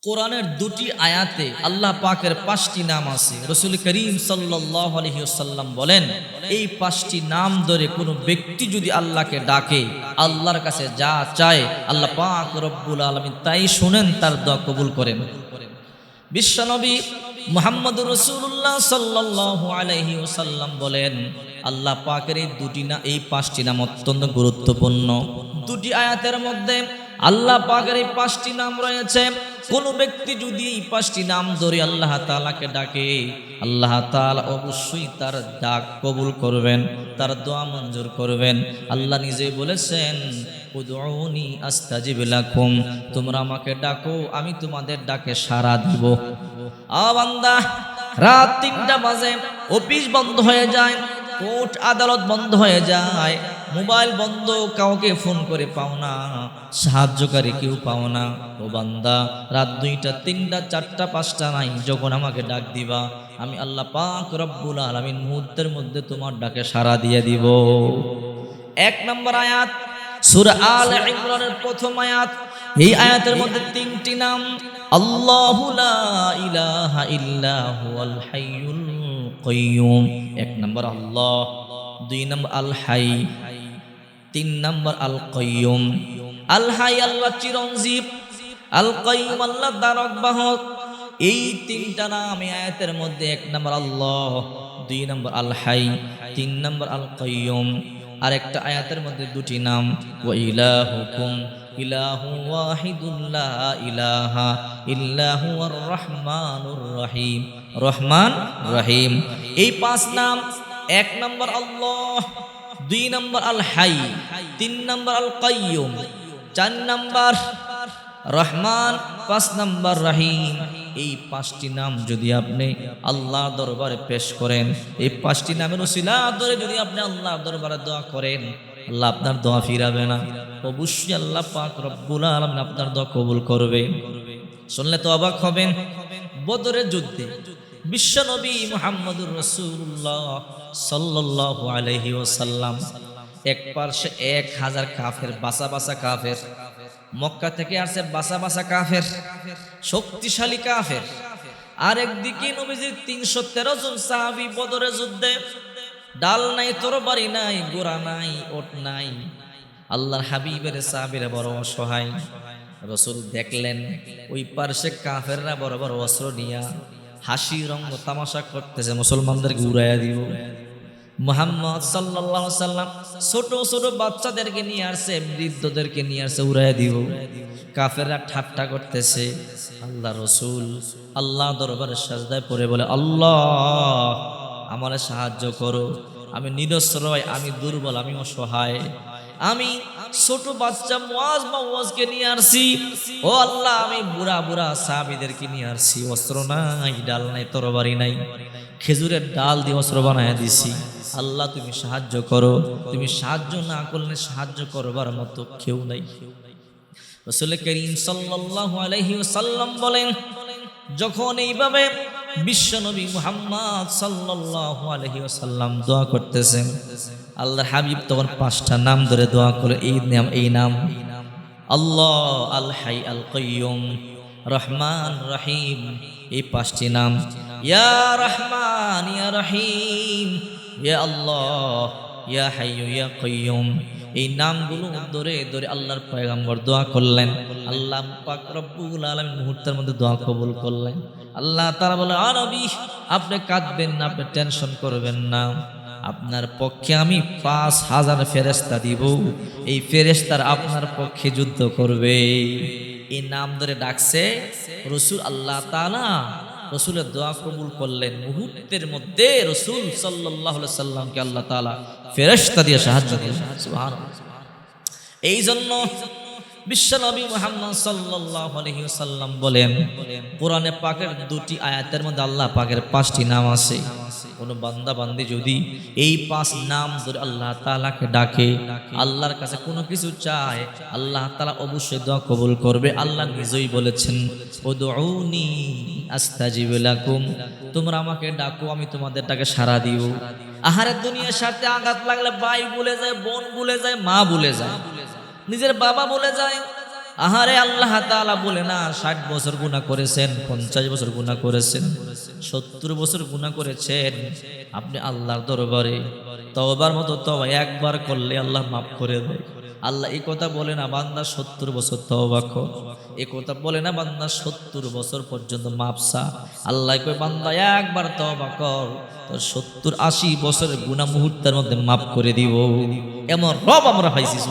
কোরআনের দুটি আয়াতে আল্লাহ পাকের 5টি নাম আছে। রাসূল করিম সাল্লাল্লাহু আলাইহি ওয়াসাল্লাম বলেন, এই 5টি নাম ধরে কোনো ব্যক্তি যদি আল্লাহকে ডাকে, আল্লাহর কাছে যা চায় আল্লাহ পাক রব্বুল আলামিন তাই শুনেন, তার দোয়া কবুল করেন। বিশ্বনবী মুহাম্মদুর রাসূলুল্লাহ সাল্লাল্লাহু আলাইহি ওয়াসাল্লাম বলেন, আল্লাহ পাকের এই 5টি নাম অত্যন্ত গুরুত্বপূর্ণ। দুটি আয়াতের মধ্যে আল্লাহ পাকের এই 5টি নাম রয়েছে। কোন ব্যক্তি যদি এই 5টি নাম ধরে আল্লাহ তাআলাকে ডাকে, আল্লাহ তাআলা অবশ্যই তার ডাক কবুল করবেন, তার দোয়া মঞ্জুর করবেন। আল্লাহ নিজেই বলেছেন, উদউনি আস্তাজিব লাকুম, তোমরা আমাকে ডাকো, আমি তোমাদের ডাকে সাড়া দিব। বান্দা, রাত 3টা বাজে, অফিস বন্ধ হয়ে যায়, কোর্ট আদালত বন্ধ হয়ে যায়, মোবাইল বন্ধ, কাউকে ফোন করে পাও না, সাহায্যকারী কেউ পাও না। ও বান্দা, রাত 2টা 3টা 4টা 5টা নাই, যখন আমাকে ডাক দিবা, আমি আল্লাহ পাক রব্বুল আলামিন মুহূর্তের মধ্যে তোমার ডাকে সাড়া দিয়ে দিব। 1 নম্বর আয়াত সূরা আলে ইমরানের প্রথম আয়াত। এই আয়াতের মধ্যে 3টি নাম, আল্লাহু লা ইলাহা ইল্লা হুয়াল হাইয়ুল কাইয়্যুম। 1 নম্বর আল্লাহ, 2 নম্বর আল হাই, 3 নম্বর আল কাইয়্যুম। আল হাই আল্লাহ চিরঞ্জীব, আল কাইয়্যুম আল্লাহ দ্বারক বাহক। এই 3টা নাম এই আয়াতের মধ্যে। 1 নম্বর আল্লাহ, 2 নম্বর আল হাই, 3 নম্বর আল কাইয়্যুম। আর একটা আয়াতের মধ্যে 2টি নাম, ওয়া ইলাহুকুম ইলাহু ওয়াহিদুন লা ইলাহা ইল্লা হুয়ার রহমানুর রহিম। রহমান রহিম, এই 5 নাম। 1 নম্বর আল্লাহ, 2 নম্বর আল হাই, 3 নম্বর আল কাইয়্যুম, 4 নম্বর রহমান, 5 নম্বর রহিম। এই 5টি নাম যদি আপনি আল্লাহর দরবারে পেশ করেন, এই 5টি নামের উসিলা ধরে যদি আপনি আল্লাহর দরবারে দোয়া করেন, আল্লাহ আপনার দোয়া ফিরাবে না, অবশ্যই আল্লাহ পাক রব্বুল আলামিন আপনার দোয়া কবুল করবে। শুনলে তো অবাক হবেন, বদরের যুদ্ধে বিশ্বনবী মুহাম্মদুর রাসূলুল্লাহ সাল্লাল্লাহু আলাইহি ওয়াসাল্লাম, এক পার্শ্বে 1000 কাফের, বাসা বাসা কাফের, মক্কা থেকে আসছে বাসা বাসা কাফের, শক্তিশালী কাফের। আর একদিকে নবীজির 313 জন সাহাবী বদরের যুদ্ধে, ডাল নাই, তরবারি নাই, ঘোড়া নাই, ওট নাই। আল্লাহর হাবিবের সাহাবীরা বড় অসহায়। রাসূল দেখলেন ওই পার্শ্বে কাফেররা বড় বড় অস্ত্র নিয়ে হাসি রঙ্গ তামাশা করতেছে, মুসলমানদেরকে উড়াইয়া দিব। মুহাম্মদ সাল্লাল্লাহু আলাইহি সাল্লাম ছোট ছোট বাচ্চাদেরকে নিয়ে আসছে, বৃদ্ধদেরকে নিয়ে আসছে, উড়াইয়া দিব। কাফেররা ঠাট্টা করতেছে। আল্লাহ রাসূল আল্লাহ দরবারে সাজদায় পড়ে বলে, আল্লাহ আমারে সাহায্য করো, আমি নিরস্ত্রয়, আমি দুর্বল, আমি অসহায়, আমি ছোট বাচ্চা মুয়াজকে নিয়ে আসছি। ও আল্লাহ, আমি বুড়া বুড়া সাহাবীদেরকে নিয়ে আসছি, অস্ত্র নাই, ডাল নাই, তরবারি নাই, খেজুরের ডাল দিয়ে অস্ত্র বানায় দিছি। আল্লাহ তুমি সাহায্য করো, তুমি সাহায্য না করলে সাহায্য করবার মতো কেউ নাই। রাসূল করিম সাল্লাল্লাহু আলাইহি ওয়াসাল্লাম বলেন, যখন এইভাবে বিশ্বনবী মুহাম্মদ সাল্লাল্লাহু আলাইহি ওয়াসাল্লাম দোয়া করতেছেন, আল্লাহর হাবিব তখন 5টা নাম ধরে দোয়া করে। এই নাম আল্লাহ, আল হাই, আল কাইয়্যুম, রহমান রহিম। এই 5টি নাম, ইয়া রহমান ইয়া রহিম, ইয়া আল্লাহ, ইয়া হাইয়্যু ইয়া কাইয়্যুম। এই নামগুলো ধরে ধরে আল্লাহর পয়গম্বর দোয়া করলেন। আল্লাহ পাক রব্বুল আলামিন মুহূর্তের মধ্যে দোয়া কবুল করলেন। আল্লাহ তাআলা বলে, নবী আপনি কাঁদবেন না, আপনি টেনশন করবেন না, আপনার পক্ষে আমি 5000 ফেরেশতা দিব, এই ফেরেশতারা আপনার পক্ষে যুদ্ধ করবে। এই নাম ধরে ডাকছে রাসূল। আল্লাহ তাআলা রাসূলের দোয়া কবুল করলেন। মুহূর্তের মধ্যে রাসূল সাল্লাল্লাহু আলাইহি সাল্লামকে আল্লাহ তাআলা ফেরেশতা দিয়ে সাহায্য করলেন। সুবহানাল্লাহ। এই জন্য বিশ্বনবী মুহাম্মদ সাল্লাল্লাহু আলাইহি ওয়াসাল্লাম বলেন, কোরআনে পাকের 2টি আয়াতের মধ্যে আল্লাহ পাকের 5টি নাম আছে। কোন বান্দা বান্দি যদি এই 5 নাম ধরে আল্লাহ তাআলাকে ডাকে, আল্লাহর কাছে কোনো কিছু চায়, আল্লাহ তাআলা অবশ্যই দোয়া কবুল করবে। আল্লাহ নিজেই বলেছেন, উদউনি আস্তাজিব লাকুম, তোমরা আমাকে ডাকো, আমি তোমাদের ডাকে সাড়া দিব। আহারে, দুনিয়ার সাথে আঘাত লাগলে ভাই ভুলে যায়, বোন ভুলে যায়, মা ভুলে যায়, নিজের বাবা বলে যায়, আহারে আল্লাহ তাআলা বলে না 60 বছর গুনাহ করেছেন, 50 বছর গুনাহ করেছেন, 70 বছর গুনাহ করেছেন, আপনি আল্লাহর দরবারে তওবার মতো তওবা একবার করলে আল্লাহ মাফ করে দেয়। আল্লাহ এই কথা বলে না বান্দা 70 বছর তওবা কর, এই কথা বলে না বান্দা 70 বছর পর্যন্ত মাফ চা। আল্লাহ কয় বান্দা একবার তওবা কর, তোর 70-80 বছরের গুনাহ মুহূর্তের মধ্যে মাফ করে দিব। এমন রব আমরা পাইছি।